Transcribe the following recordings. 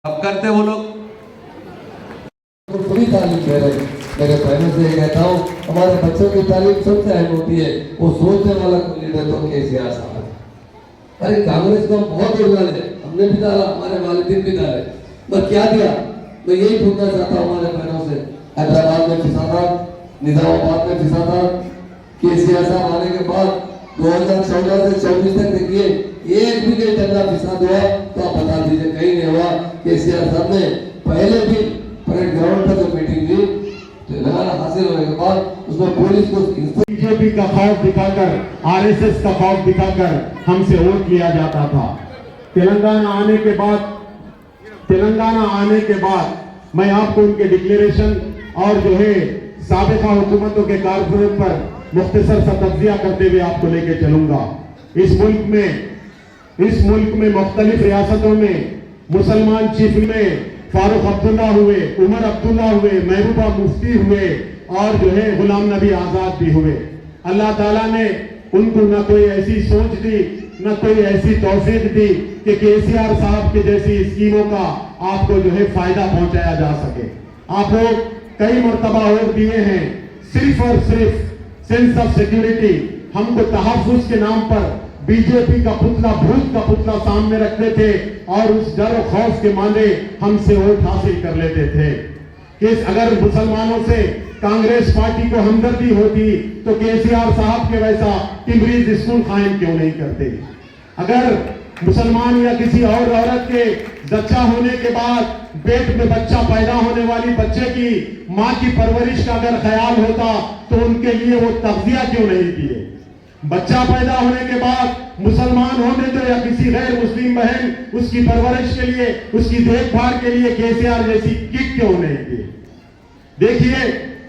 अब करते वो लोग तो पूरी तालीम दे रहे हैं। मेरे बहनों से ये कहता हूँ, हमारे बच्चों की तालीम सबसे अहम होती है। वो सोचने वाला को लीडर तो केसीआर साहब। अरे कांग्रेस को हम बहुत उड़ाले, हमने भी डाला, हमारे वालिदैन भी डाले, पर क्या दिया? मैं यही पूछना चाहता हूँ हमारे बहनों से। हैदराबाद में फिसादात, निजामाबाद में फिसादात, केसीआर साहब आने के बाद 2014 से 24 तक देखिए एक भी कहीं धंधा फिसाद हुआ तो आप बता दीजिए, कहीं नहीं हुआ। केसीआर साहब ने पहले भी परेड ग्राउंड पर जो मीटिंग ली तेलंगाना हासिल होने के बाद उसमें पुलिस को बीजेपी का खौफ दिखाकर, आरएसएस का खौफ दिखाकर हमसे वोट लिया जाता था। तेलंगाना आने के बाद मैं आपको उनके डिक्लेरेशन और जो है साबिका हुकूमतों के कार्यक्रम पर मुख्तसर सा तज्जिया करते हुए आपको लेके चलूंगा। इस मुल्क में मुख्तलिफ रियासतों में मुसलमान चीफ में फारूक अब्दुल्ला हुए, उमर अब्दुल्ला हुए, महबूबा मुफ्ती हुए और जो है गुलाम नबी आजाद भी हुए। अल्लाह ताला ने उनको न कोई ऐसी सोच दी, न कोई ऐसी तौफीक दी कि केसीआर साहब के जैसी स्कीमों का आपको जो है फायदा पहुंचाया जा सके। आप लोग कई मर्तबा वोट दिए हैं, सिर्फ और सिर्फ सेंस ऑफ सिक्योरिटी, हमको तहफ़्फ़ुज़ के नाम पर बीजेपी का पुतला, भूत का पुतला सामने रखते थे और उस डर और खौफ के माने हमसे वोट हासिल कर लेते थे। कि अगर मुसलमानों से कांग्रेस पार्टी को हमदर्दी होती तो केसीआर साहब के वैसा टिमरीज स्कूल कायम क्यों नहीं करते? अगर मुसलमान या किसी और औरत के जच्चा होने के बाद पेट में बच्चा पैदा होने वाली बच्चे की माँ की परवरिश का अगर ख्याल होता तो उनके लिए वो तग़ज़िया क्यों नहीं दिए? बच्चा पैदा होने के बाद मुसलमान होने तो या किसी गैर मुस्लिम बहन उसकी परवरिश के लिए, उसकी देखभाल के लिए केसीआर जैसी किट क्यों नहीं दी? देखिए,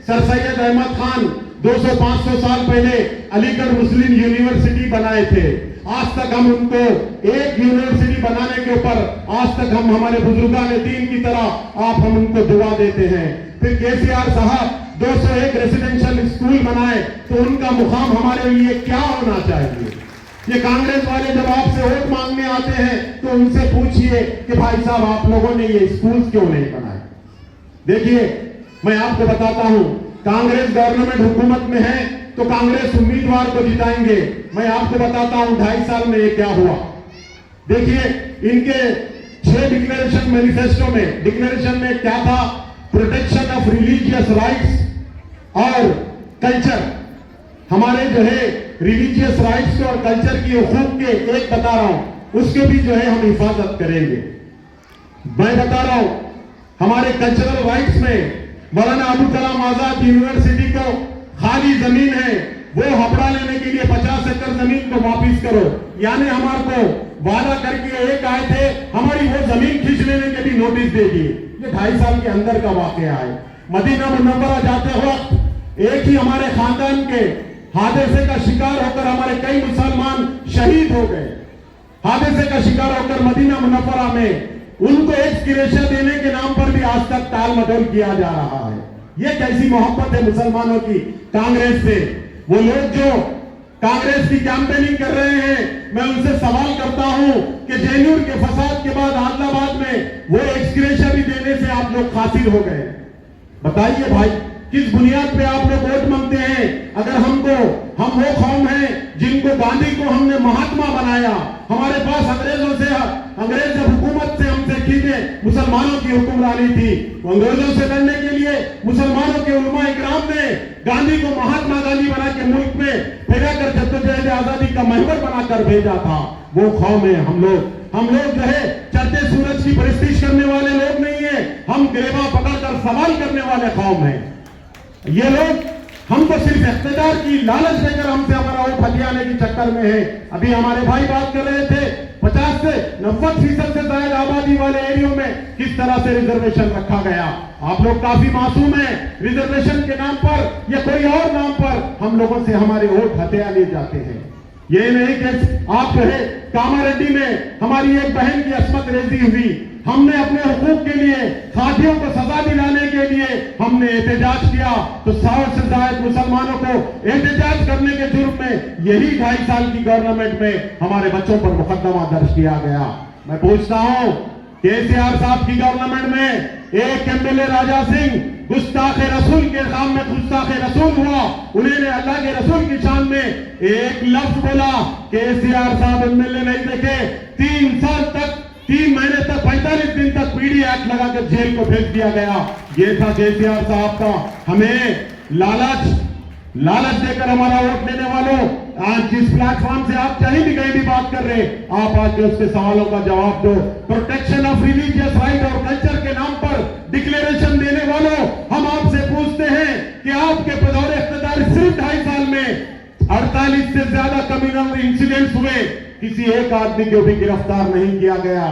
सर सैयद अहमद खान 200-500 साल पहले अलीगढ़ मुस्लिम यूनिवर्सिटी बनाए थे। आज तक हम उनको एक यूनिवर्सिटी बनाने के ऊपर आज तक हम हमारे बुजुर्गान दीन की तरह हम उनको दुआ देते हैं। फिर केसीआर साहब 201 रेसिडेंशियल स्कूल बनाए तो उनका मुकाम हमारे लिए क्या होना चाहिए? ये कांग्रेस वाले जब आपसे वोट मांगने आते हैं तो उनसे पूछिए कि भाई साहब आप लोगों ने ये स्कूल क्यों नहीं बनाए? देखिए, मैं आपको बताता हूं, कांग्रेस गवर्नमेंट हुकूमत में है तो कांग्रेस उम्मीदवार को जिताएंगे। मैं आपको बताता हूं 2.5 साल में ये क्या हुआ। देखिए, इनके 6 डिक्लेरेशन मैनिफेस्टो में, डिक्लेरेशन में क्या था? प्रोटेक्शन ऑफ रिलीजियस राइट्स और कल्चर। हमारे जो है रिलीजियस राइट्स और कल्चर की हुकूक के एक बता रहा हूं, उसके भी जो है हम हिफाजत करेंगे। मैं बता रहा हूं, हमारे कल्चरल राइट्स में मौलाना अबुल कलाम आजाद यूनिवर्सिटी को खाली जमीन है, वो हपड़ा लेने के लिए 50 एकड़ जमीन को वापिस करो। यानी हमारे को वादा करके एक आए थे, हमारी वो जमीन खींच लेने के भी नोटिस दे दिए। ये 2.5 साल के अंदर का वाकया है। मदीना मुनव्वरा जाते वक्त एक ही हमारे खानदान के हादसे का शिकार होकर हमारे कई मुसलमान शहीद हो गए। हादसे का शिकार होकर मदीना मुनव्वरा में उनको एक्सग्रेशिया देने के नाम पर भी आज तक टाल मटोल किया जा रहा है। ये कैसी मोहब्बत है मुसलमानों की कांग्रेस से? वो लोग जो कांग्रेस की कैंपेनिंग कर रहे हैं, मैं उनसे सवाल करता हूं कि जेन्यूर के फसाद के बाद आदिलाबाद में वो एक्सग्रेशिया भी देने से आप लोग खासिर हो गए। बताइए भाई, किस बुनियाद पे आप लोग वोट मांगते हैं? अगर हम वो कौम है जिनको गांधी को हमने महात्मा बनाया, हमारे पास अंग्रेज जब हुकूमत से हमसे खींचे, मुसलमानों की हुक्मरानी थी। अंग्रेजों से लड़ने के लिए मुसलमानों के उलमा इकराम ने गांधी को महात्मा गांधी बना के मुल्क में फैला कर जद्दोजहद आजादी का महवर बनाकर भेजा था। वो कौम है हम लोग जो है चढ़ते सूरज की प्रेस्टीज करने वाले लोग नहीं है, हम गिरेबा पकड़कर सवाल करने वाले कौम है। ये लोग हमको सिर्फ इख्तियार की लालच देकर हमसे हमारा वोट हथियाने के चक्कर में है। अभी हमारे भाई बात कर रहे थे 50 से 90% से ज्यादा आबादी वाले एरियो में किस तरह से रिजर्वेशन रखा गया। आप लोग काफी मासूम हैं, रिजर्वेशन के नाम पर या कोई और नाम पर हम लोगों से हमारे वोट हथिया ले जाते हैं। ये नहीं कि आप जो है कामारेड्डी में हमारी एक बहन की अस्मत रेजी हुई, हमने अपने हुकूक के लिए साथियों को सजा दिलाने के लिए हमने एहतजाज किया तो 100 से ज्यादा मुसलमानों को एहतजाज करने के जुर्म में यही 2.5 साल की गवर्नमेंट में हमारे बच्चों पर मुकदमा दर्ज किया गया। मैं पूछता हूं केसीआर साहब की गवर्नमेंट में एक एमएलए राजा सिंह गुस्ताख रसूल के काम में गुस्ताख रसूल हुआ, उन्होंने अल्लाह के रसूल की शान में एक लफ्ज बोला। केसीआर साहब एमएलए नहीं देखे, 3 साल तक 3 महीने तक 45 दिन तक पीडी एक्ट लगाकर जेल को भेज दिया गया। ये था केसीआर साहब का। हमें लालच देकर हमारा वोट देने वालों, आज जिस प्लेटफॉर्म से आप कहीं भी बात कर रहे, आप आके उसके सवालों का जवाब दो। प्रोटेक्शन ऑफ रिलीजियस राइट और कल्चर के नाम पर डिक्लेरेशन देने वालों, हम आपसे पूछते हैं कि आपके बदौर इख्तियार सिर्फ 2.5 साल में 48 से ज्यादा कम्युनल इंसिडेंट्स हुए, किसी एक आदमी को भी गिरफ्तार नहीं किया गया।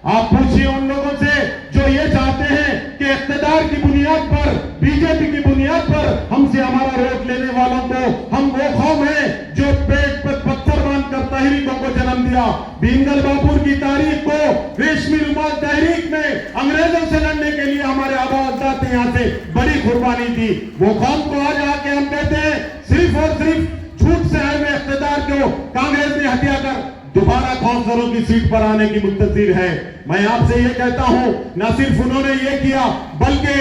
आप पूछिए उन लोगों से जो ये चाहते हैं कि इख्तियार की बुनियाद पर, बीजेपी की बुनियाद पर हमसे हमारा वोट लेने वालों को, हम वो कौम है जो पेट पर पत्थर बांधकर तहरीकों को जन्म दिया। भीमगल बापुर की तारीख को रेशमी रुमाल तहरीक में अंग्रेजों से लड़ने के लिए हमारे आबाद ने यहाँ से बड़ी कुर्बानी दी। वो कौम को आज आके हम कहते हैं सिर्फ और सिर्फ झूठ से आए हुए इख्तियार को कांग्रेस ने हत्या कर दोबारा काउंसलरों की सीट पर आने की मुंतजिर है। मैं आपसे ये कहता हूं, न सिर्फ उन्होंने ये किया बल्कि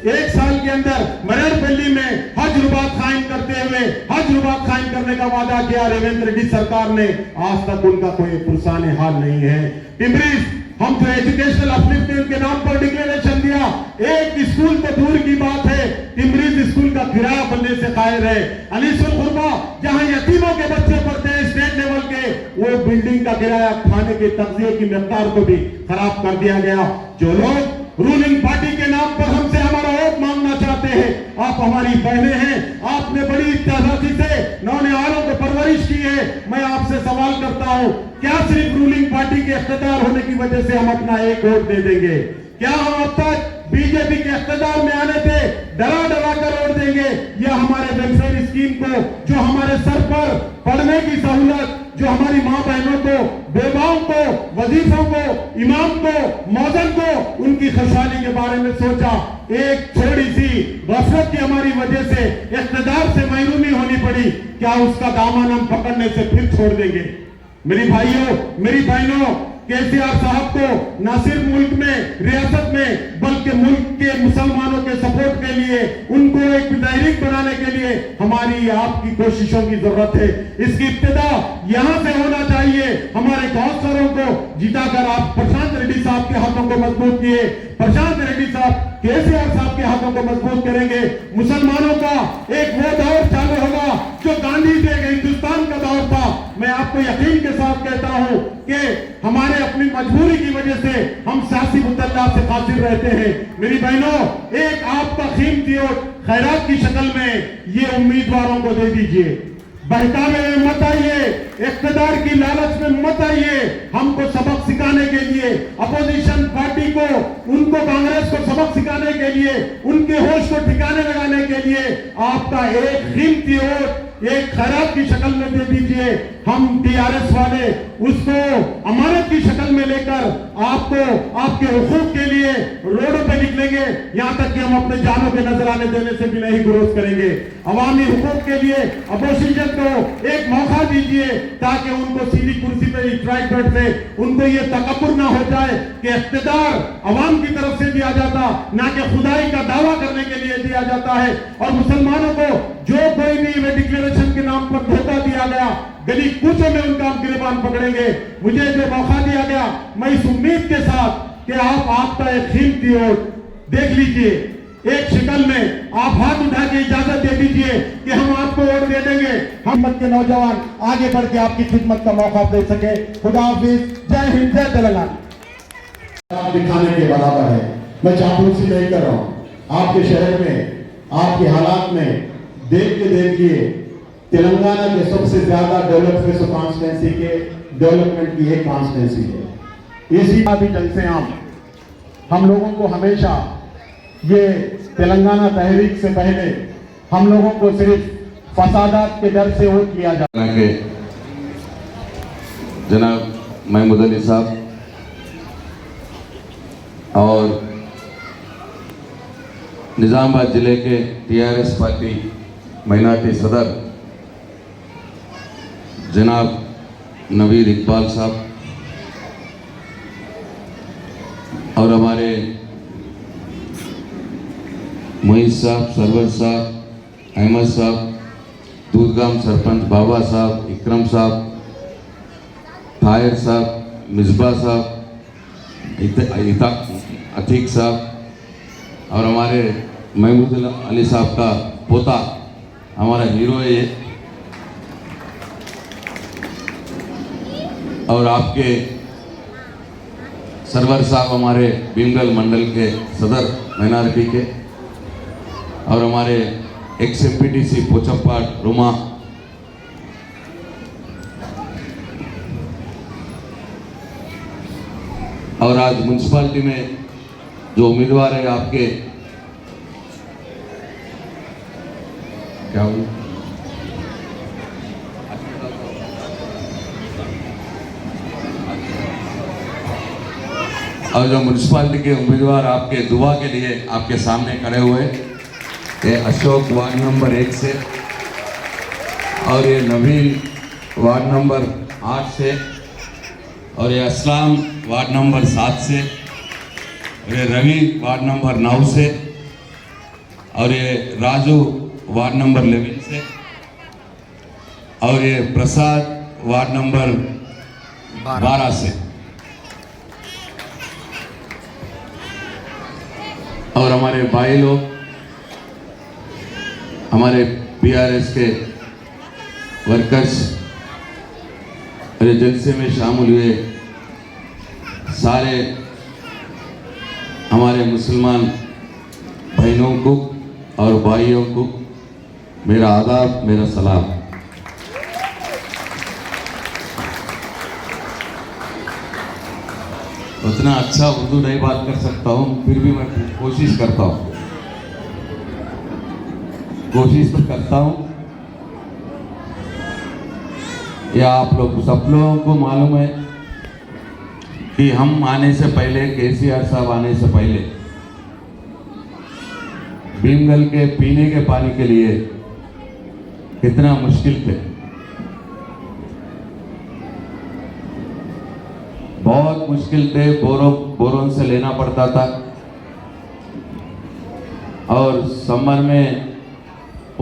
एक साल के अंदर मरेरपल्ली में हज रुबात कायम करते हुए हज रुबात कायम करने का वादा किया रेवंत रेड्डी सरकार ने। आज तक उनका कोई पुरसाने हाल नहीं है। टिम्बरीज, हम जो एजुकेशनल अपलिफ्टमेंट के नाम पर डिक्लेरेशन दिया, एक स्कूल तो दूर की बात है, टिम्बरीज स्कूल का किराया बनने से कायल है। अनीसुल खुरबा जहां यतीमों के बच्चे पढ़ते हैं स्टेट लेवल के, वो बिल्डिंग का किराया खाने के तगजिए की मिकदार को भी खराब कर दिया गया। जो लोग रूलिंग पार्टी के नाम पर हमसे हमारा वोट मांगना चाहते हैं, आप हमारी बहनें हैं, आपने बड़ी इत्तेजाजी से नौजवानों को परवरिश की है। मैं आपसे सवाल करता हूं, क्या सिर्फ रूलिंग पार्टी के इख्तियार होने की वजह से हम अपना एक वोट दे देंगे? क्या हम अब तक बीजेपी के इख्तियार में आने से डरा कर वोट देंगे? या हमारे वेलफेयर स्कीम को, जो हमारे सर पर पढ़ने की सहूलत, जो हमारी माँ बहनों को, बेवाओं को, वजीफों को, इमाम को, मौजन को, उनकी खुशहाली के बारे में सोचा? एक थोड़ी सी गफलत की हमारी वजह से इख्तियार से महरूमी होनी पड़ी, क्या उसका दामन हम पकड़ने से फिर छोड़ देंगे? मेरी भाइयों, मेरी बहनों, केसीआर साहब को न सिर्फ मुल्क में, रियासत में, बल्कि मुल्क के मुसलमानों के सपोर्ट के लिए, उनको एक तहरीक बनाने के लिए हमारी आपकी कोशिशों की जरूरत है। इसकी इब्तिदा यहां से होना चाहिए। हमारे काउंसलरों को जिताकर आप प्रशांत रेड्डी साहब के हाथों को मजबूत किए, प्रशांत रेड्डी साहब केसीआर साहब के हाथों को मजबूत करेंगे। मुसलमानों का एक वो दौर चालू होगा जो गांधी जी के हिंदुस्तान का दौर था। मैं आपको यकीन के साथ कहता हूं कि हमारे अपनी मजबूरी की वजह से हम सियासी मुतल्ला से कासिर रहते हैं। मेरी बहनों, एक आपका कीमती वोट खैरात की शक्ल में ये उम्मीदवारों को दे दीजिए। बहकावे में मत आइए, इख्तियार की लालच में मत आइए। हमको सबक सिखाने के लिए, अपोजिशन पार्टी को, उनको कांग्रेस को सबक सिखाने के लिए, उनके होश को ठिकाने लगाने के लिए आपका एक कीमती वोट एक खैरात की शक्ल में दे दीजिए। हम टीआरएस वाले उसको अमानत की शक्ल में लेकर आपको आपके हुकूक के लिए रोडों पे निकलेंगे, यहां तक कि हम अपने जानों के नजराने देने से भी नहीं गुरेज करेंगे। अवामी हुकूक के लिए अपोजिशन को एक मौका दीजिए ताकि उनको सीधी कुर्सी पे स्ट्राइक बैठे, उनको ये तकब्बुर ना हो जाए कि इख्तियार अवाम की तरफ से दिया जाता, ना कि खुदाई का दावा करने के लिए दिया जाता है। और मुसलमानों को जो कोई भी डिक्लेरेशन के नाम पर धोखा दिया गया, गली कूचों में उनका हम गिरबान पकड़ेंगे। मुझे जो मौका दिया गया, मैं इस उम्मीद के साथ कि आप आपका एक कीमती वोट देख लीजिए, एक शक्ल में आप हाथ उठा के इजाजत दे दीजिए कि हम आपको वोट दे देंगे। हम मत के नौजवान आगे बढ़ के आपकी खिदमत का मौका दे सके। खुदा हाफिज, जय हिंद, जय तेलंगाना। दिखाने के बराबर है। मैं चापलूसी नहीं कर रहा हूँ। आपके शहर में, आपके हालात में देख के देखिए, तेलंगाना के सबसे ज्यादा डेवलपमेंट कॉन्स्टिट्यूंसी के डेवलपमेंट की एक कॉन्स्टिट्यूंसी है। इसी भी ढंग से हम लोगों को हमेशा ये तेलंगाना तहरीक से पहले हम लोगों को सिर्फ फसादात के डर से वोट किया जाता है। जनाब महमूद अली साहब और निजामाबाद जिले के टीआरएस पार्टी माइनॉरिटी सदर जनाब नवीर इकबाल साहब, और हमारे मोहित साहब, सरवर साहब, अहमद साहब, दूधगाम सरपंच बाबा साहब, इकरम साहब, ताहिर साहब, मिसबा साहब, अतीक साहब और हमारे महमूद अली साहब का पोता हमारा हीरो है ये। और आपके सरवर साहब हमारे भीमगल मंडल के सदर माइनॉरिटी के, और हमारे एक्स एमपीटीसी पोचप्पाड रुमा, और आज म्यूनसिपालिटी में जो उम्मीदवार है आपके क्या हुआ? और जो म्यूनसिपालिटी के उम्मीदवार आपके दुआ के लिए आपके सामने खड़े हुए, ये अशोक वार्ड नंबर 1 से, और ये नवीन वार्ड नंबर 8 से, और ये असलाम वार्ड नंबर 7 से, और ये रवि वार्ड नंबर 9 से, और ये राजू वार्ड नंबर 11 से, और ये प्रसाद वार्ड नंबर 12 से। और हमारे भाई लोग हमारे पीआरएस के वर्कर्स जलसे में शामिल हुए सारे हमारे मुसलमान बहनों को और भाइयों को मेरा आदाब, मेरा सलाम। उतना अच्छा उर्दू नहीं बात कर सकता हूँ, फिर भी मैं कोशिश करता हूँ, कोशिश तो करता हूँ। या आप लोग सब लोगों को मालूम है कि हम आने से पहले, केसीआर साहब आने से पहले भीमगल के पीने के पानी के लिए कितना मुश्किल थे, बहुत मुश्किल थे। बोरों से लेना पड़ता था, और समर में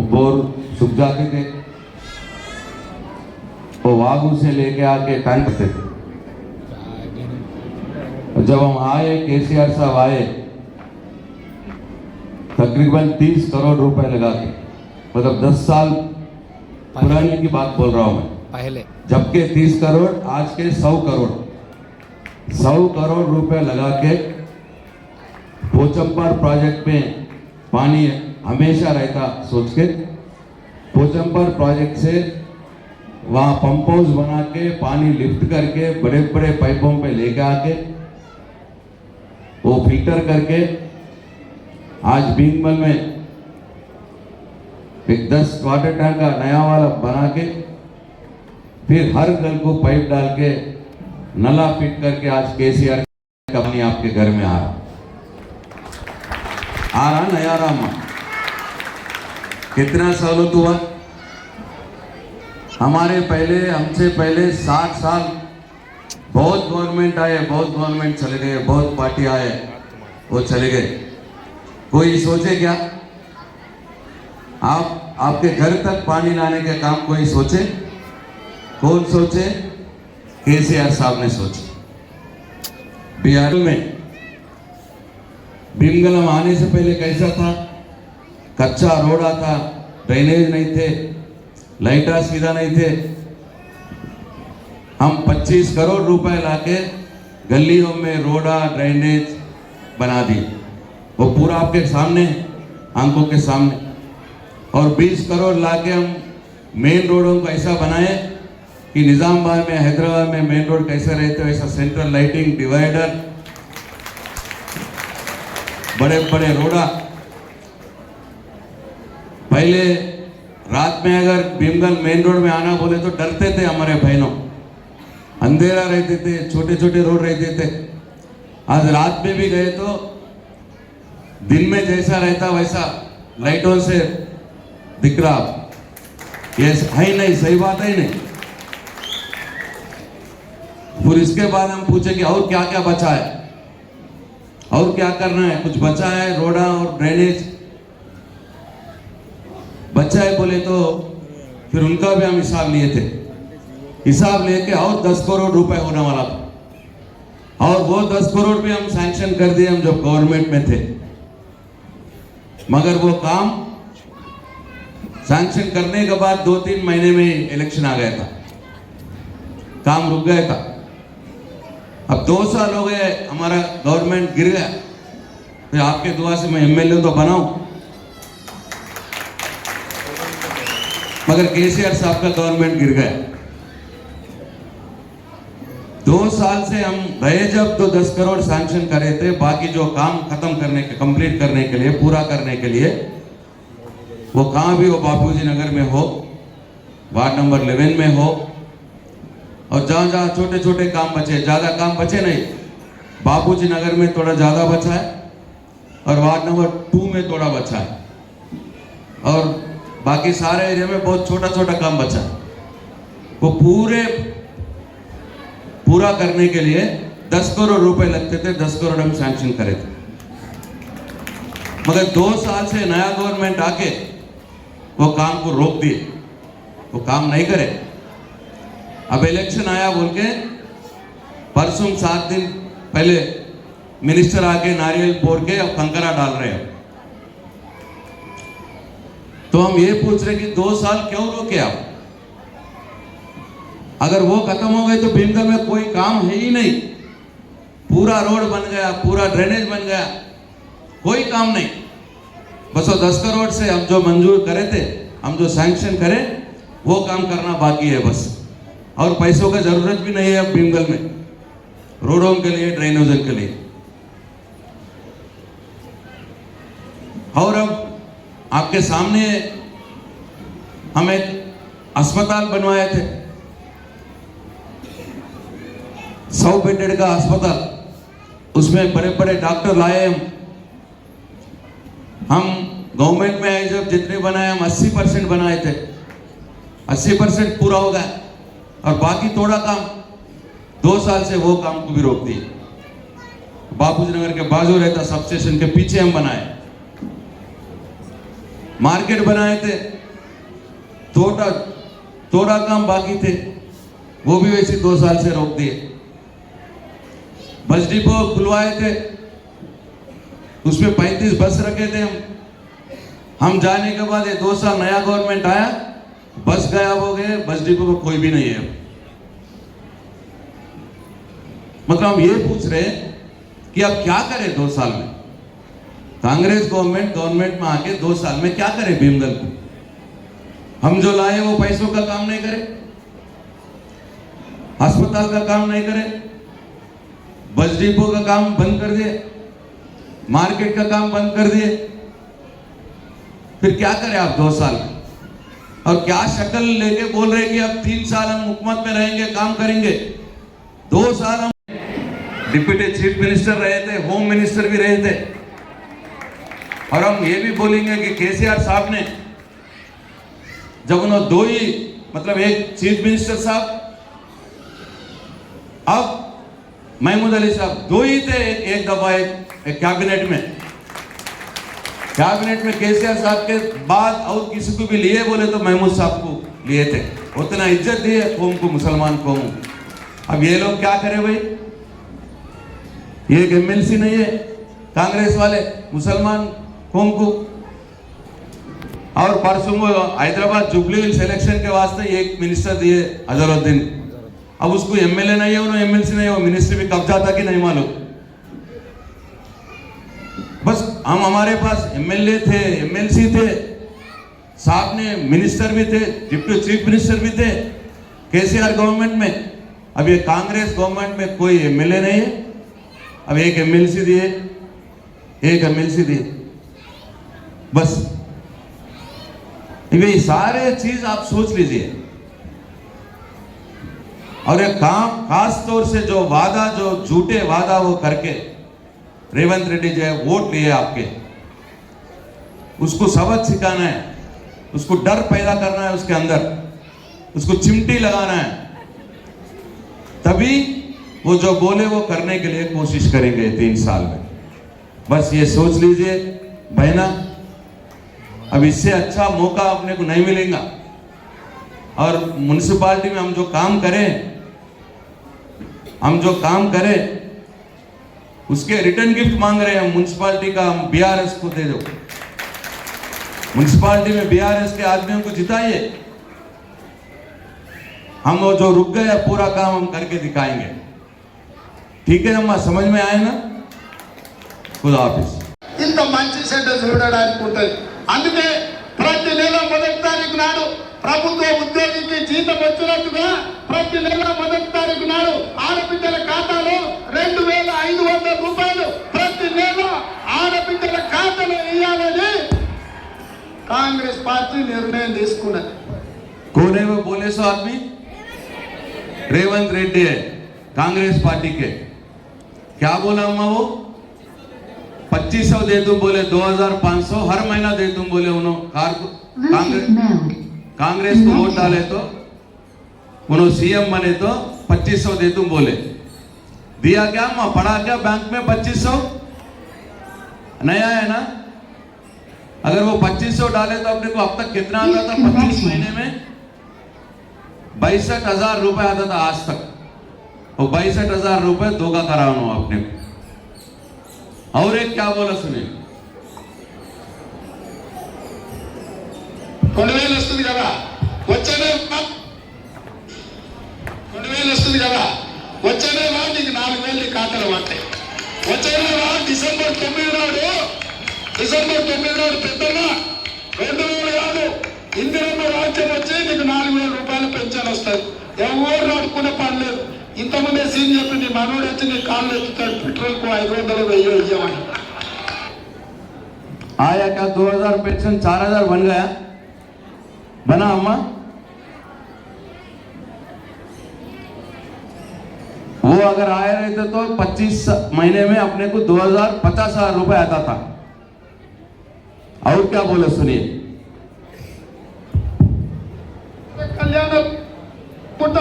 बोर सूख जाते थे, वो वागू से लेके आके टैंक थे। जब हम आए, केसीआर साहब आए, तकरीबन 30 करोड़ रुपए लगा के, मतलब 10 साल पुरानी की बात बोल रहा हूं मैं पहले, जबकि 30 करोड़ आज के 100 करोड़ रुपए लगा के पोचम्पाड प्रोजेक्ट में पानी हमेशा रहता सोच के, पोचम्पाड प्रोजेक्ट से वहाँ पंप हाउस बना के पानी लिफ्ट करके बड़े बड़े पाइपों पे लेके आके वो फिल्टर करके आज भीमगल में एक 10 वाटर टैंक का नया वाला बना के, फिर हर घर को पाइप डाल के नला फिट करके आज केसीआर का पानी आपके घर में आ रहा नहीं आ रहा? कितना सहूलत हुआ। हमारे पहले, हमसे पहले 60 साल बहुत गवर्नमेंट आए, बहुत गवर्नमेंट चले गए, बहुत पार्टी आए, वो चले गए। कोई सोचे क्या? आपके घर तक पानी लाने का काम कोई सोचे? कौन सोचे? केसीआर साहब ने सोचे। बिहार में भीमगल हम आने से पहले कैसा था? कच्चा रोड आता, ड्रेनेज नहीं थे, लाइटा सीधा नहीं थे। हम 25 करोड़ रुपए लाके गलियों में रोडा, ड्रेनेज बना दिए, वो पूरा आपके सामने, आंखों के सामने। और 20 करोड़ लाके हम मेन रोडों को ऐसा बनाए कि निजामाबाद में, हैदराबाद में मेन रोड कैसे रहते वैसा सेंट्रल लाइटिंग, डिवाइडर, बड़े बड़े रोडा। पहले रात में अगर भीमगल मेन रोड में आना बोले तो डरते थे हमारे बहनों, अंधेरा रहते थे, छोटे छोटे रोड रहते थे। आज रात में भी गए तो दिन में जैसा रहता वैसा लाइटों से दिख रहा। ये है ही नहीं, सही बात है ही नहीं। फिर इसके बाद हम पूछे कि और क्या क्या बचा है, और क्या करना है? कुछ बचा है? रोड़ा और ड्रेनेज बचा है बोले तो फिर उनका भी हम हिसाब लिए थे। हिसाब लेके और 10 करोड़ रुपए होने वाला था, और वो 10 करोड़ भी हम सैंक्शन कर दिए हम जब गवर्नमेंट में थे। मगर वो काम सैंक्शन करने के बाद 2-3 महीने में इलेक्शन आ गया था, काम रुक गया था। अब 2 साल हो गए, हमारा गवर्नमेंट गिर गया। फिर आपके दुआ से मैं एमएलए तो बनाऊं, मगर केसीआर साहब का गवर्नमेंट गिर गया। 2 साल से हम रहे जब तो 10 करोड़ सैंक्शन करे थे, बाकी जो काम खत्म करने के, कंप्लीट करने के लिए, पूरा करने के लिए, वो कहाँ भी हो, बापूजी नगर में हो, वार्ड नंबर 11 में हो, और जहाँ जहाँ छोटे छोटे काम बचे, ज़्यादा काम बचे नहीं, बापूजी नगर में थोड़ा ज़्यादा बचा है और वार्ड नंबर 2 में थोड़ा बचा है, और बाकी सारे एरिया में बहुत छोटा छोटा काम बचा है। वो पूरा करने के लिए 10 करोड़ रुपए लगते थे, 10 करोड़ हम सैंक्शन करे थे। मगर 2 साल से नया गवर्नमेंट आके वो काम को रोक दिए, वो काम नहीं करे। अब इलेक्शन आया बोल के परसों 7 दिन पहले मिनिस्टर आके नारियल फोड़ के अब कंकरा डाल रहे हैं। तो हम ये पूछ रहे कि 2 साल क्यों रोके आप? अगर वो खत्म हो गए तो भीमगढ़ में कोई काम है ही नहीं। पूरा रोड बन गया, पूरा ड्रेनेज बन गया, कोई काम नहीं। बस वो 10 करोड़ से हम जो मंजूर करे थे, हम जो सैंक्शन करें, वो काम करना बाकी है बस। और पैसों का जरूरत भी नहीं है अब भीमगढ़ में, रोडों के लिए, ड्रेनेजों के लिए। और अब आपके सामने हम एक अस्पताल बनवाए थे, 100 बेडेड का अस्पताल। उसमें बड़े बड़े डॉक्टर लाए हम गवर्नमेंट में आए जब जितने बनाए हम 80% बनाए थे, 80% पूरा हो गया, और बाकी थोड़ा काम 2 साल से वो काम को भी रोक दिए। बापूजी नगर के बाजू रहता सब स्टेशन के पीछे हम बनाए, मार्केट बनाए थे, थोड़ा काम बाकी थे, वो भी वैसे 2 साल से रोक दिए। बस डिपो खुलवाए थे, उसमें 35 बस रखे थे हम जाने के बाद ये 2 साल नया गवर्नमेंट आया, बस गायब हो गए, बस डिपो में कोई भी नहीं है। मतलब हम ये पूछ रहे हैं कि अब क्या करें 2 साल में? कांग्रेस गवर्नमेंट में आके 2 साल में क्या करें भीमगढ़ को? हम जो लाए वो पैसों का काम नहीं करे, अस्पताल का काम नहीं करे, बस डिपो का काम बंद कर दिए, मार्केट का काम बंद कर दिए। फिर क्या करें आप 2 साल में? और क्या शक्ल लेके बोल रहे कि अब 3 साल हम हुकूमत में रहेंगे, काम करेंगे? 2 साल हम डिप्टी चीफ मिनिस्टर रहे थे, होम मिनिस्टर भी रहे थे, और हम ये भी बोलेंगे कि केसीआर साहब ने जब उन्होंने 2 ही, मतलब एक चीफ मिनिस्टर साहब, अब महमूद अली साहब 2 ही थे एक दफा एक कैबिनेट में केसीआर साहब के बाद और किसी को भी लिए बोले तो महमूद साहब को लिए थे, उतना इज्जत दिए कौम को, मुसलमान कौम। अब ये लोग क्या करें भाई? ये एक एमएलसी नहीं है कांग्रेस वाले मुसलमान कौम को। और परसों हैदराबाद जुबली हिल्स इलेक्शन के वास्ते एक मिनिस्टर दिए अजहरुद्दीन, अब उसको एमएलए नहीं है, उन्होंने एमएलसी नहीं है, वो मिनिस्ट्री भी कब्जा था कि नहीं मालूम। बस हम, हमारे पास एमएलए थे, एमएलसी थे, साहब ने मिनिस्टर भी थे, डिप्टी चीफ मिनिस्टर भी थे केसीआर गवर्नमेंट में। अब ये कांग्रेस गवर्नमेंट में कोई एमएलए नहीं है, अब एक एमएलसी दिए, बस। ये सारे चीज आप सोच लीजिए। और ये काम खास तौर से जो वादा, जो झूठे वादा वो करके रेवंत रेड्डी जो है वोट लिए आपके, उसको सबक सिखाना है, उसको डर पैदा करना है उसके अंदर, उसको चिमटी लगाना है, तभी वो जो बोले वो करने के लिए कोशिश करेंगे 3 साल में। बस ये सोच लीजिए बहना, अब इससे अच्छा मौका अपने को नहीं मिलेगा। और म्युनिसिपालिटी में हम जो काम करें उसके रिटर्न गिफ्ट मांग रहे हैं। म्युनिसिपालिटी का हम बीआरएस को दे दो, म्युनिसिपालिटी में बीआरएस के आदमियों को जिताइए। हम वो जो रुक गए पूरा काम हम करके दिखाएंगे। ठीक है अम्मा, समझ में आए ना? खुदा हाफिज। ఇంత మంచి చెడ్డ చూడడానికి ఉంటుంది. అందుకే ప్రతి నెల మొదటి తారీఖు నాడు ప్రభుత్వ ఉద్యోగికి జీతం వచ్చినట్టుగా ప్రతి నెల మొదటి తారీఖు నాడు ఆడబిడ్డల ఖాతాలో 2500 రూపాయలు ప్రతి నెల ఆడబిడ్డల ఖాతాలో వేయాలని కాంగ్రెస్ పార్టీ నిర్ణయం తీసుకున్నది. कौन है वो बोले सो आदमी? रेवंत रेड्डी है, कांग्रेस पार्टी के। क्या बोला अम्मा वो? 2500 दे दूं बोले, 2500 हर महीना दे दूं बोले। उन्होंने कांग्रेस को वोट डाले तो उन्होंने सीएम बने तो 2500 दे दूं बोले। दिया क्या अम्मा? पड़ा क्या बैंक में? 2500 नया है ना? अगर वो 2500 डाले तो अपने को अब तक कितना आता था? 25 महीने में 62,000 रुपए आता था आज तक। और 62,000 रुपए दोगा कराना अपने को। और एक क्या बोला सुनिए, 2000 వస్తుంది కదా, వచ్చేనే 2000 వస్తుంది కదా, వచ్చేనే నీకు 4000 నీ ఖాతాలో పడతాయి. వచ్చేనే డిసెంబర్ 9 నాడు పెద్దగా 2000 కాదు, ఇందిరమ్మ రాజ్యం వచ్చి నీకు 4000 రూపాయలు పెన్షన్ వస్తుంది. ఎవరు నడుకునే పని లేదు. ఇంతమంది సీన్ చెప్పి నీ మనోడు వచ్చి నీ కాళ్ళు ఎత్తుతాడు, పెట్రోల్కు 500 1000 ఇవ్వమని. आया क्या? 2000 पेंशन 4000 बन गया? बना अम्मा? वो अगर आए रहते तो 25 महीने में अपने को 50,000 रुपए आता था। और क्या बोले सुनिए, కళ్యాణ పుట్ట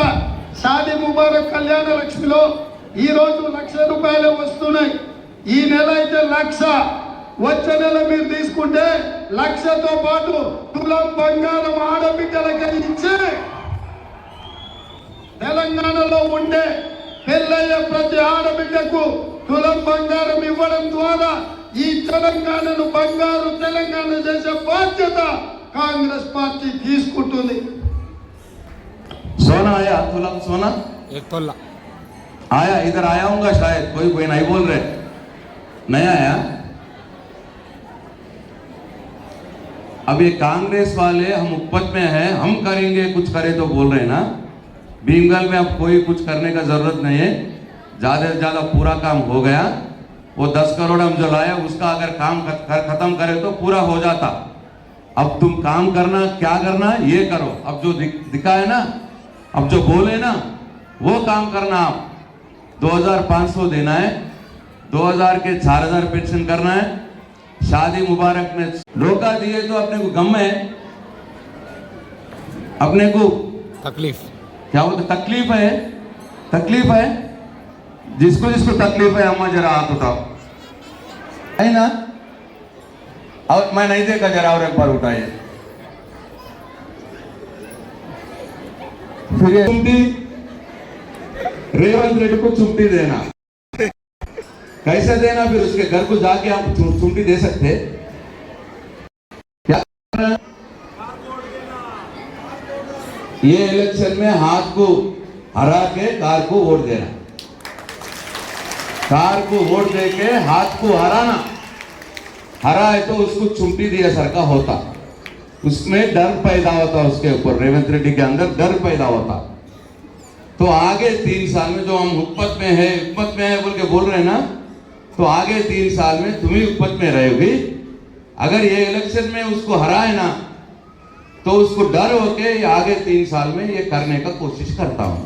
షాదీ ముబారక్ కళ్యాణ లక్ష్మిలో ఈ రోజు 1,00,000 రూపాయలు వస్తున్నాయి. ఈ నెల అయితే 1,00,000, వచ్చే నెల మీరు తీసుకుంటే 1,00,000తో పాటు తులం బంగారం ఆడబిడ్డలకి ఇచ్చి తెలంగాణలో ఉండే పెళ్ళయ్యే ప్రతి ఆడబిడ్డకు తులం బంగారం ఇవ్వడం ద్వారా ఈ తెలంగాణను బంగారు తెలంగాణ చేసే బాధ్యత కాంగ్రెస్ పార్టీ తీసుకుంటుంది. सोना आया? तुलम सोना 1 तोला आया? इधर आया होगा शायद, कोई नहीं बोल रहे, नया आया। अब ये कांग्रेस वाले हम उपपद में है, हम करेंगे कुछ करे तो बोल रहे हैं ना। भीमगल में अब कोई कुछ करने का जरूरत नहीं है, ज्यादा से ज्यादा पूरा काम हो गया। वो 10 करोड़ हम जो लाए उसका अगर काम खत्म करे तो पूरा हो जाता। अब तुम काम करना, क्या करना ये करो। अब जो दिखा है ना, अब जो बोले ना वो काम करना। आप 2500 देना है, 2000 के 4000 पेंशन करना है। शादी मुबारक में धोखा दिए तो अपने को गम है, अपने को तकलीफ क्या बोलते, तकलीफ है। जिसको जिसको तकलीफ है अम्मा जरा हाथ उठाओ, है ना? और मैं नहीं देखा, जरा और एक बार उठाइए। फिर ये चुमटी रेवंत रेड्डी को चुमटी देना, कैसे देना? फिर उसके घर को जाके आप चुमटी दे सकते हैं क्या? ये इलेक्शन में हाथ को हरा के कार को वोट देना, कार को वोट देके हाथ को हराना। हरा है तो उसको चुमटी दिया सर का होता, उसमें डर पैदा होता, उसके ऊपर रेवंत रेड्डी के अंदर डर पैदा होता। तो आगे 3 साल में जो हम हुकूमत में है बोल के बोल रहे हैं ना, तो आगे 3 साल में तुम ही हुकूमत में रहोगी। अगर ये इलेक्शन में उसको हराए ना तो उसको डर होके आगे 3 साल में ये करने का कोशिश करता हूं।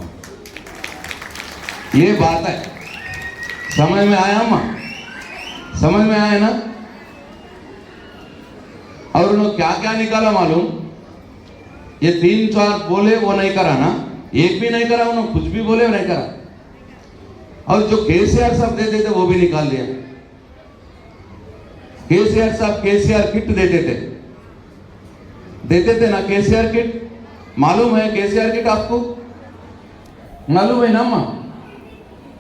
ये बात है, समझ में आया अम्मा? समझ में आया ना? और उन्होंने क्या क्या निकाला मालूम? ये 3-4 बोले वो नहीं करा ना, एक भी नहीं करा। उन्होंने कुछ भी बोले नहीं करा। और जो केसीआर सब दे देते वो भी निकाल दिया। केसीआर साहब केसीआर किट देते थे ना, केसीआर किट। मालूम है केसीआर किट आपको? मालूम है ना माँ?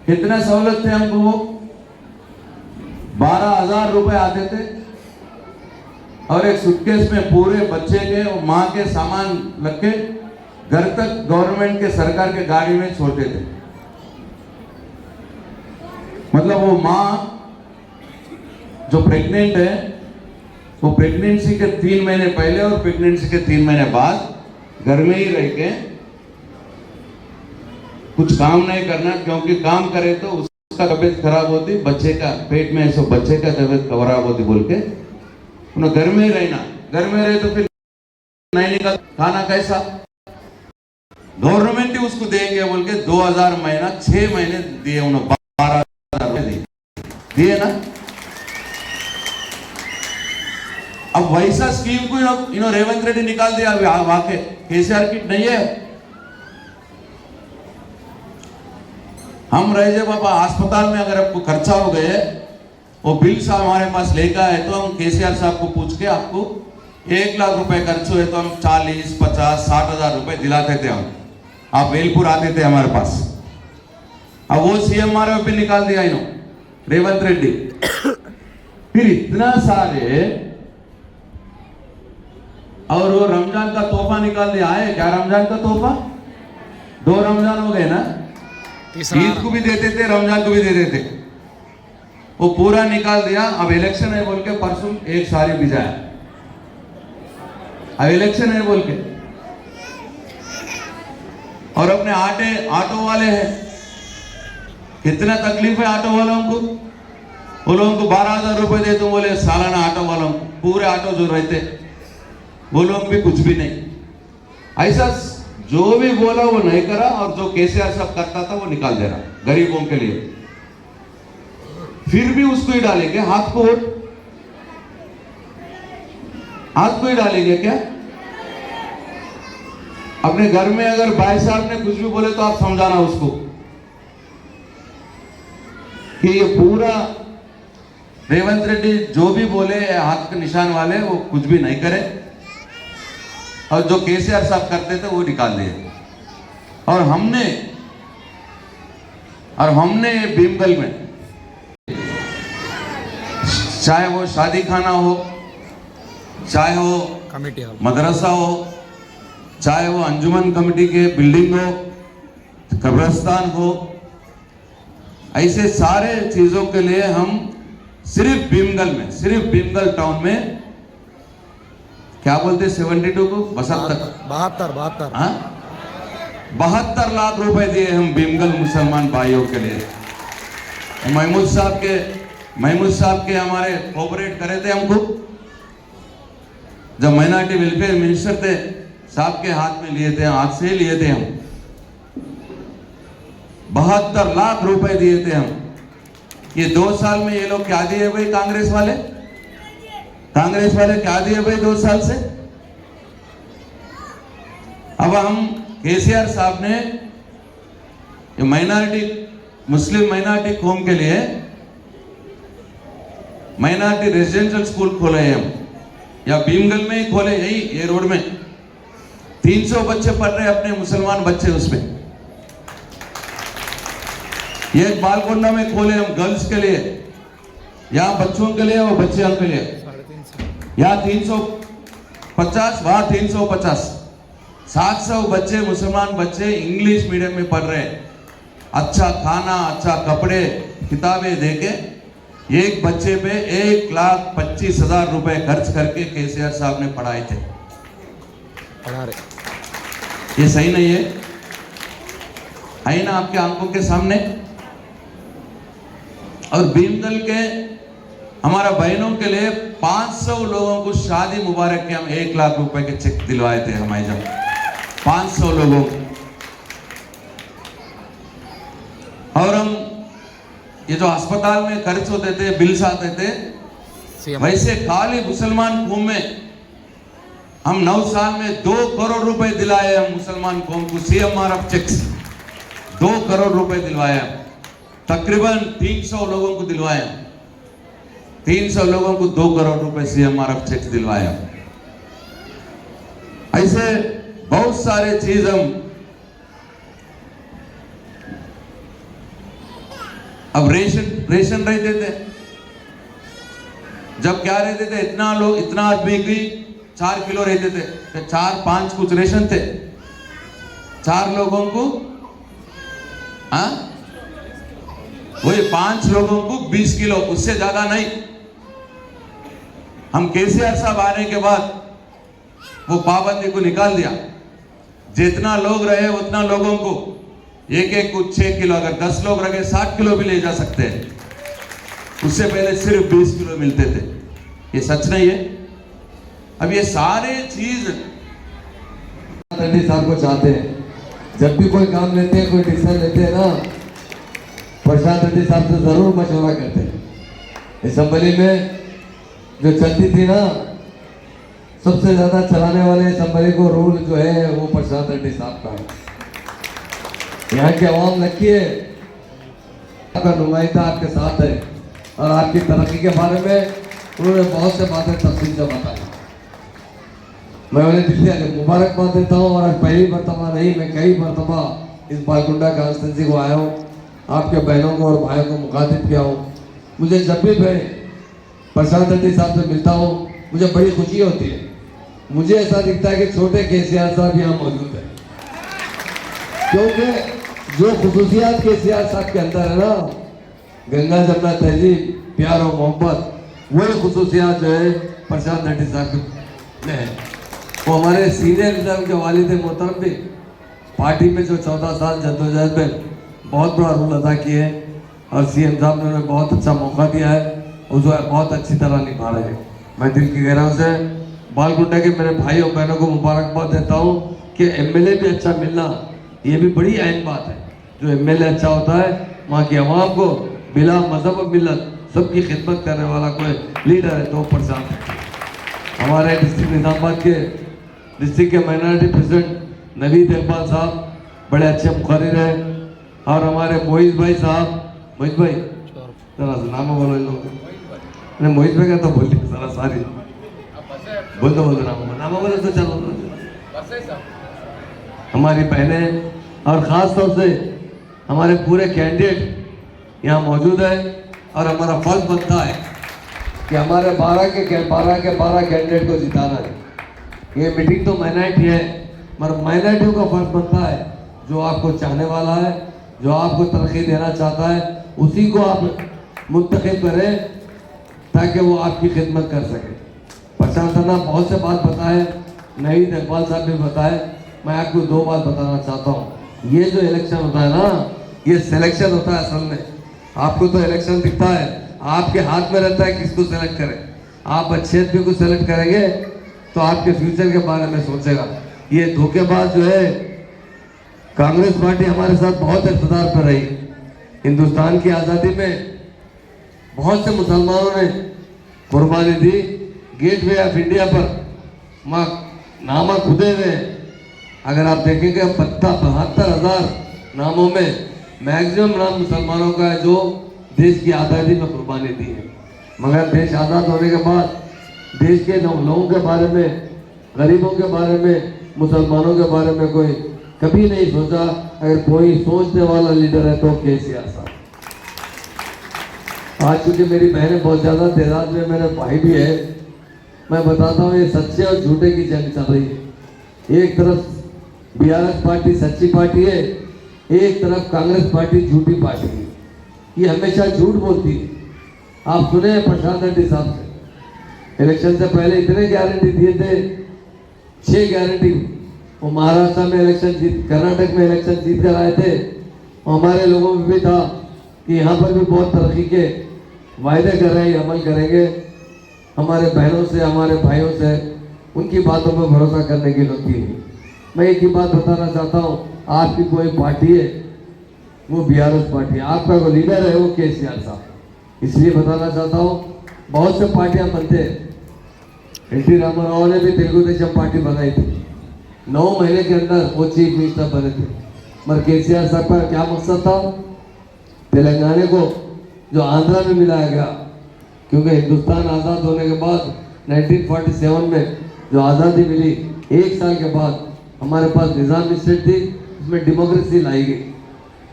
कितना सहूलत थे हमको वो? 12,000 रुपए आते थे और एक सूटकेस में पूरे बच्चे के और माँ के सामान रख के घर तक गवर्नमेंट के सरकार के गाड़ी में छोड़ते थे। मतलब वो माँ जो प्रेग्नेंट है, वो प्रेगनेंसी के 3 महीने पहले और प्रेगनेंसी के 3 महीने बाद घर में ही रह के कुछ काम नहीं करना, क्योंकि काम करे तो उसका तबीयत खराब होती, बच्चे का पेट में ऐसे बच्चे का तबीयत खराब होती बोल के उन्हें घर में ही रहना। घर में रहे तो फिर नहीं निकल, खाना कैसा? गवर्नमेंट ही उसको देंगे बोल के 2,000 महीना 6 महीने दिए उन्हें, 12,000 रुपए दिए ना। अब वैसा स्कीम को इन्हों रेवंत रेड्डी निकाल दिया। वाकई केसीआर किट नहीं है। हम रह जाए बाबा अस्पताल में अगर आपको खर्चा हो गए, वो बिल साहब हमारे पास लेकर आए तो हम केसीआर साहब को पूछ के आपको 1 लाख रुपए खर्च हुए तो हम 40, 50, 60,000 रुपए दिलाते थे। हम आप वेलपुर आते थे हमारे पास। अब वो सीएम हमारे पे निकाल दिया इन्हों रेवंत रेड्डी। फिर इतना सारे, और वो रमजान का तोहफा निकाल दिया है। क्या रमजान का तोहफा? 2 रमजान हो गए ना, ईद को भी देते थे, रमजान को भी देते थे, वो पूरा निकाल दिया। अब इलेक्शन है बोल के परसों एक सारी भिजाया। अब इलेक्शन है बोल के, और अपने ऑटो वाले हैं, कितना तकलीफ है ऑटो वालों को। वो लोगों को 12,000 रुपए दे तो बोले सालाना ऑटो वालों को, पूरे ऑटो जो रहते वो लोग भी कुछ भी नहीं। ऐसा जो भी बोला वो नहीं करा, और जो केसीआर साहब करता था वो निकाल दे रहा गरीबों के लिए। फिर भी उसको ही डालेंगे हाथ को, वोट हाथ को ही डालेंगे क्या? अपने घर में अगर भाई साहब ने कुछ भी बोले तो आप समझाना उसको कि ये पूरा रेवंत रेड्डी जो भी बोले हाथ के निशान वाले, वो कुछ भी नहीं करे, और जो केसीआर साहब करते थे वो निकाल दिए। और हमने भीमगल में, चाहे वो शादी खाना हो, चाहे वो मदरसा हो, चाहे वो अंजुमन कमेटी के बिल्डिंग हो, कब्रिस्तान हो, ऐसे सारे चीजों के लिए हम सिर्फ भीमगल टाउन में क्या बोलते 72 को 72 हाँ 72 लाख रुपए दिए हम भीमगल मुसलमान भाइयों के लिए। महमूद साहब के हमारे कोऑपरेट करे थे हमको, जब माइनॉरिटी वेलफेयर मिनिस्टर थे साहब के हाथ में लिए थे, हाथ से लिए थे हम। 72 लाख रुपए दिए थे हम। ये 2 साल में ये लोग क्या दिए भाई? कांग्रेस वाले क्या दिए भाई 2 साल से? अब हम केसीआर साहब ने मुस्लिम माइनॉरिटी कौम के लिए माइनॉरिटी रेजिडेंशियल स्कूल खोले हैं हम, या भीमगल में ही खोले, यही ये रोड में 300 बच्चे पढ़ रहे अपने मुसलमान बच्चे उसमें। ये बालकोंडा में खोले हम गर्ल्स के लिए, यहाँ बच्चों के लिए और बच्चियों के लिए। यहाँ 350, वहां 350, 700 बच्चे मुसलमान बच्चे इंग्लिश मीडियम में पढ़ रहे हैं। अच्छा खाना, अच्छा कपड़े, किताबें देके एक बच्चे पे 1,25,000 रुपए खर्च करके केसीआर साहब ने पढ़ाए थे। ये सही नहीं है ना आपके आंखों के सामने? और भीमगल के हमारा बहनों के लिए 500 लोगों को शादी मुबारक के हम 1 लाख रुपए के चेक दिलवाए थे हमारे, जब 500 लोगों को। और हम ये जो अस्पताल में खर्च होते थे, बिल्स आते थे, वैसे खाली मुसलमान कौम में हम 9 साल में 2 करोड़ रुपए दिलाए हम मुसलमान कौम को, CMRF चेक्स 2 करोड़ रुपए दिलवाए, तकरीबन 300 लोगों को दिलवाए। 300 लोगों को 2 करोड़ रुपए CMRF चेक दिलवाया। ऐसे बहुत सारे चीज हम अब रेशन रहते थे, जब क्या रहते थे, इतना आदमी की 4 किलो रहते थे, तो 4-5 कुछ रेशन थे 4 लोगों को, हाँ वही 5 लोगों को 20 किलो, उससे ज्यादा नहीं। हम केसीआर साहब आने के बाद वो पाबंदी को निकाल दिया, जितना लोग रहे उतना लोगों को एक कुछ 6 किलो, अगर 10 लोग रहे 60 किलो भी ले जा सकते हैं। उससे पहले सिर्फ 20 किलो मिलते थे। ये सच नहीं है? अब ये सारे चीज रेड्डी साहब को चाहते हैं, जब भी कोई काम लेते हैं, कोई डिसीजन लेते हैं ना, प्रशांत रेड्डी साहब से जरूर मशवरा करते हैं। असेंबली में जो चलती थी ना, सबसे ज्यादा चलाने वाले असेंबली को रूल जो है वो प्रशांत रेड्डी साहब का है। यहाँ की आवाम लकी है, आपका नुमाइंदा आपके साथ है और आपकी तरक्की के बारे में उन्होंने बहुत से बातें तफसील से बताई। मैं उन्हें दिल से मुबारकबाद देता हूँ। और आज पहली मरतबा नहीं, मैं कई मरतबा इस बालकुंडा कॉन्स्टिट्यूंसी को आया हूँ, आपके बहनों को और भाइयों को मुखातिब किया हूँ। मुझे जब भी मैं प्रशांत रेड्डी साहब से मिलता हूँ मुझे बड़ी खुशी होती है। मुझे ऐसा दिखता है कि छोटे केसीआर साहब यहाँ मौजूद है, क्योंकि जो खुसूसियात केसीआर साहब के अंदर है ना, गंगा जमुना तहजीब, प्यार और मोहब्बत, वही खुसूसियात जो है प्रशांत रेड्डी साहब में है। वो हमारे सीनियर लीडर के वालिद मोहतरम भी पार्टी में जो 14 साल जद्दोजहद में बहुत बड़ा रोल अदा किए हैं और CM साहब ने उन्हें बहुत अच्छा मौका दिया है, उसको बहुत अच्छी तरह निभा रहे हैं। मैं दिल की गहराइयों से बालकुंडा के मेरे भाई और बहनों को मुबारकबाद देता हूँ कि MLA भी अच्छा मिलना ये भी बड़ी अहम बात है। जो MLA अच्छा होता है, वहाँ की आवाम को बिला मजहब और मिलत सबकी खिदमत करने वाला कोई लीडर है तो प्रशांत है। हमारे डिस्ट्रिक्ट निजामाबाद के डिस्ट्रिक्ट के माइनॉरिटी प्रेसिडेंट नवीद इकबाल साहब बड़े अच्छे मुखर्रिर हैं और हमारे मोहित भाई साहब, मोहित भाई जरा नाम बोलो इन लोगों को, मोहित भाई का तो बोल दिया सारा सारी बोल दो नाम बोलो तो चलो। हमारी बहनें और ख़ास तौर से हमारे पूरे कैंडिडेट यहाँ मौजूद है और हमारा फर्ज बनता है कि हमारे 12 कैंडिडेट को जिताना है। ये मीटिंग तो माइनॉरिटी है, मगर माइनॉरिटियों का फर्ज बनता है जो आपको चाहने वाला है, जो आपको तरक्की देना चाहता है, उसी को आप मुंतखब करें ताकि वो आपकी खिदमत कर सके। प्रशांत ने बहुत से बात बताए, नईद इकबाल साहब भी बताए, मैं आपको 2 बात बताना चाहता हूँ। ये जो इलेक्शन होता है ना, ये सिलेक्शन होता है असल में। आपको तो इलेक्शन दिखता है, आपके हाथ में रहता है किसको सेलेक्ट करें। आप अच्छे आदमी को सेलेक्ट करेंगे तो आपके फ्यूचर के बारे में सोचेगा। ये धोखेबाज जो है, कांग्रेस पार्टी हमारे साथ बहुत इक़्तिदार पर रही। हिंदुस्तान की आज़ादी में बहुत से मुसलमानों ने कुर्बानी दी। गेटवे ऑफ इंडिया पर नामा खुदे हुए, अगर आप देखेंगे 72,000 नामों में मैक्सिमम नाम मुसलमानों का है जो देश की आज़ादी में कुर्बानी दी है। मगर देश आज़ाद होने के बाद देश के लोगों के बारे में, गरीबों के बारे में, मुसलमानों के बारे में कोई कभी नहीं सोचा। अगर कोई सोचने वाला लीडर है तो केसीआर साहब। आज चूंकि मेरी बहनें बहुत ज़्यादा तादाद में, मेरे भाई भी है, मैं बताता हूँ ये सच्चे और झूठे की जंग चल रही है। एक तरफ BRS पार्टी सच्ची पार्टी है, एक तरफ कांग्रेस पार्टी झूठी पार्टी है। ये हमेशा झूठ बोलती है। आप सुने हैं प्रशांत रेड्डी साहब से, इलेक्शन से पहले इतने गारंटी दिए थे, 6 गारंटी। वो महाराष्ट्र में इलेक्शन जीत, कर्नाटक में इलेक्शन जीत कर आए थे। हमारे लोगों में भी था कि यहाँ पर भी बहुत तरक्की के वायदे कर रहे हैं, अमल करेंगे। हमारे बहनों से, हमारे भाइयों से उनकी बातों पर भरोसा करने की जरूरत नहीं। मैं एक ही बात बताना चाहता हूँ, आपकी कोई पार्टी है वो BRS पार्टी है, आपका कोई लीडर है वो केसीआर साहब। इसलिए बताना चाहता हूँ, बहुत से पार्टियां बनते हैं। NT रामाराव ने भी तेलुगु देशम पार्टी बनाई थी, 9 महीने के अंदर वो चीफ मिनिस्टर बने थे। मगर केसीआर साहब का क्या मकसद था? तेलंगाना को जो आंध्रा में मिलाया गया, क्योंकि हिंदुस्तान आज़ाद होने के बाद 1947 में जो आज़ादी मिली, 1 साल के बाद हमारे पास निज़ाम स्टेट थी, उसमें डेमोक्रेसी लाई गई।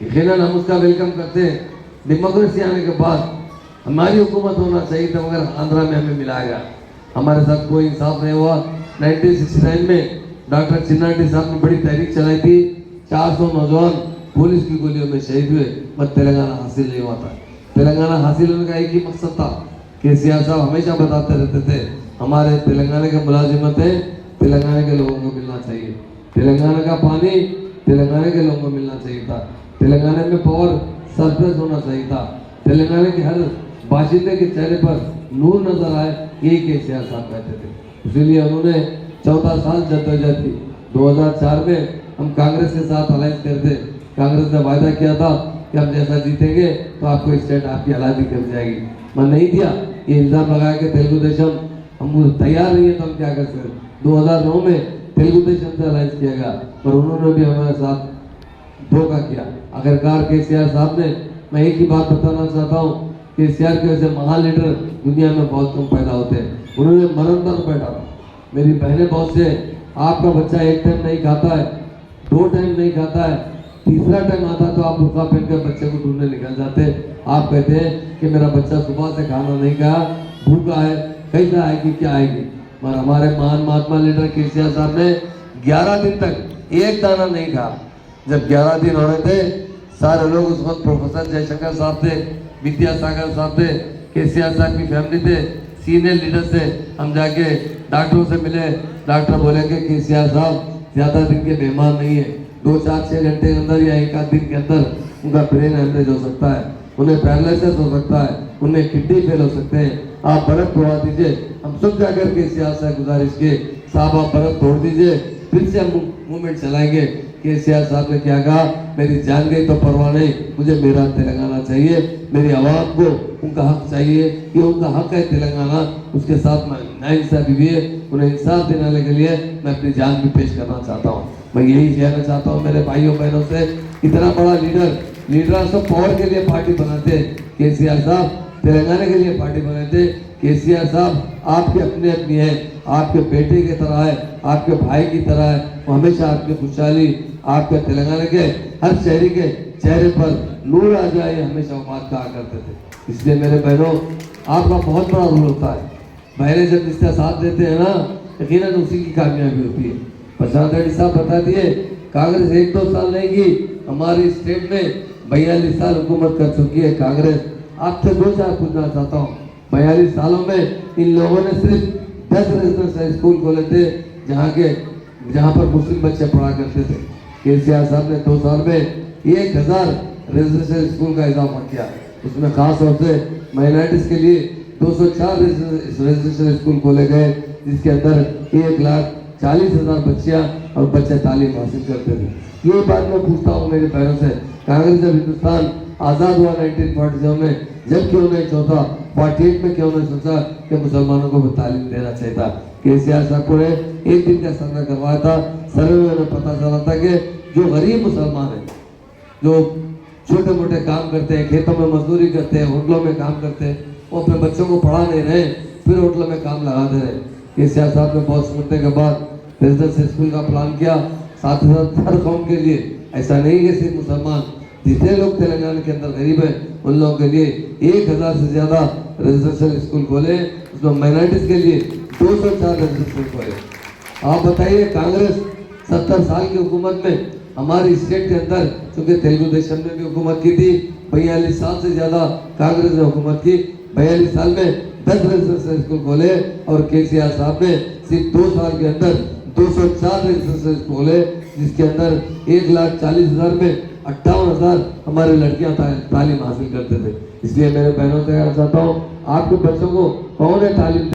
यकीनन हम उसका वेलकम करते हैं। डेमोक्रेसी आने के बाद हमारी हुकूमत होना चाहिए था, मगर आंध्रा में हमें मिला गया। हमारे साथ कोई इंसाफ नहीं हुआ। 1969 में डॉक्टर चिन्नाटी साहब ने बड़ी तहरीक चलाई थी, 400 नौजवान पुलिस की गोलियों में शहीद हुए, पर तेलंगाना हासिल नहीं हुआ था। तेलंगाना हासिल होने का एक ही मकसद था। केसीआर साहब हमेशा बताते रहते थे, हमारे तेलंगाना के मुलाजिमत है, तेलंगाना के लोगों को मिलना चाहिए। तेलंगाना का पानी तेलंगाना के लोगों को मिलना चाहिए था। तेलंगाना में पावर सरप्लस होना चाहिए था। तेलंगाना के हर बाशिंदे के चेहरे पर नूर नजर आए, यही केसीआर साहब कहते थे। इसीलिए उन्होंने 14 साल जद्दोजहद की। 2004 में हम कांग्रेस के साथ अलायंस करते। कांग्रेस ने वायदा किया था कि हम जैसा जीतेंगे तो आपको स्टेट आपकी आज़ादी कर जाएगी। मैं नहीं दिया, ये इल्ज़ाम लगाया कि तेलुगु देशम हम तैयार नहीं है तो हम क्या कर सकते। 2009 में तेलुगु देशम से अलायंस किया गया, पर उन्होंने भी हमारे साथ धोखा किया। आखिरकार केसीआर साहब ने, मैं एक ही बात बताना चाहता हूँ, केसीआर के वैसे महान लीडर दुनिया में बहुत कम पैदा होते हैं। उन्होंने मरण पर बैठा था। मेरी बहनें बहुत से, आपका बच्चा एक टाइम नहीं खाता है, 2 टाइम नहीं खाता है, तीसरा टाइम आता तो आप बुर्का पहन कर बच्चे को ढूंढने निकल जाते। आप कहते हैं कि मेरा बच्चा सुबह से खाना नहीं खाया, भूखा है, कैसे आएगी, क्या आएगी। मगर हमारे महान महात्मा लीडर केसीआर साहब ने 11 दिन तक एक दाना नहीं खाया। जब 11 दिन हो रहे थे, सारे लोग उस वक्त प्रोफेसर जयशंकर साहब थे, विद्यासागर साहब थे, केसीआर साहब की फैमिली थे, सीनियर लीडर से हम जाके डॉक्टरों से मिले। डॉक्टर बोले कि केसीआर साहब ज़्यादा दिन के मेहमान नहीं है, 2-4-6 घंटे के अंदर या 1 आध दिन के अंदर उनका ब्रेन हेमरेज हो सकता है, उन्हें पैरालिसिस हो सकता है, उन्हें किडनी फेल हो सकते हैं, आप बर्फ तोड़ा दीजिए। हम सब जाकर केसीआर से गुजारिश किए, साहब आप बर्फ तोड़ दीजिए, फिर से हम मूवमेंट चलाएंगे। केसीआर साहब ने क्या कहा, मेरी जान गई तो परवाह नहीं, मुझे मेरा तेलंगाना चाहिए, मेरी आवाम को उनका हक चाहिए, ये उनका हक है तेलंगाना, उसके साथ मैं नाइंसाफी भी है, उन्हें इंसाफ दिलाने के लिए मैं अपनी जान भी पेश करना चाहता हूँ। मैं यही कहना चाहता हूँ मेरे भाइयों बहनों से, इतना बड़ा लीडर सब पावर के लिए पार्टी बनाते। केसीआर साहब तेलंगाना के लिए पार्टी बनाए थे। केसीआर साहब आपके अपने अपनी है, आपके बेटे की तरह है, आपके भाई की तरह है, वो हमेशा आपकी खुशहाली, आपके तेलंगाना के हर शहरी के चेहरे पर नूर आ जाए, हमेशा वो बात कहा करते थे। इसलिए मेरे बहनों, आपका बहुत बड़ा रोल होता है। बहनें जब जिसका साथ देते हैं ना, यकीनन उसी की कामयाबी होती है। प्रशांत रेड्डी साहब बता दिए, कांग्रेस 1-2 साल नहीं की, हमारी स्टेट में 42 साल हुकूमत कर चुकी है कांग्रेस। आपसे 2-4 पूछना चाहता हूँ, 42 सालों में इन लोगों ने सिर्फ 10 रेजिडेंशियल स्कूल खोले थे, जहाँ पर मुस्लिम बच्चे पढ़ा करते थे। केसीआर साहब ने 2 साल में 1000 रेजिडेंशियल स्कूल का इजाफा किया। उसमें खास तौर से माइनॉरिटीज के लिए 204 रेजिडेंशियल स्कूल खोले गए, जिसके अंदर 1,40,000 बच्चियाँ और बच्चे तालीम हासिल करते थे। ये बात मैं पूछता हूँ मेरे पैरों से, कांग्रेस जब हिंदुस्तान आज़ाद हुआ 1947 में, जब क्यों नहीं सोचा, 48 में क्यों नहीं सोचा कि मुसलमानों को भी तालीम देना चाहिए था। केसीआर साहब ने एक दिन का सर्वे करवाया था। सर्वे में हमें पता चला था कि जो गरीब मुसलमान हैं, जो छोटे मोटे काम करते हैं, खेतों में मजदूरी करते हैं, होटलों में काम करते हैं, वो अपने बच्चों को पढ़ा नहीं रहे, फिर होटलों में काम लगा दे रहे। केसीआर साहब ने बहुत सोचने के बाद रेजिडेंशियल स्कूल का प्लान किया, साथ ही साथ हर कौम के लिए। ऐसा नहीं कि सिर्फ मुसलमान, जितने लोग तेलंगाना के अंदर गरीब हैं, उन लोगों के लिए 1000 से ज़्यादा रेजिडेंशियल स्कूल खोले। उसमें माइनॉरिटीज़ के लिए 204 रेजिडेंशियल खोले। आप बताइए, कांग्रेस 70 साल की हुकूमत में हमारी स्टेट के अंदर, क्योंकि तेलुगु देशम ने भी हुकूमत की थी, 42 साल से ज़्यादा कांग्रेस ने हुकूमत की, 42 साल में 10 रेजिडेंशियल स्कूल खोले, और केसीआर साहब ने सिर्फ 2 साल के अंदर 204 रेजिडेंशियल स्कूल खोले, जिसके अंदर 1,40,000 में 58,000 हमारी लड़कियां तालीम हासिल करते थे। इसलिए मेरे बहनों से कहना चाहता हूँ, आपके बच्चों को कौन है तालीम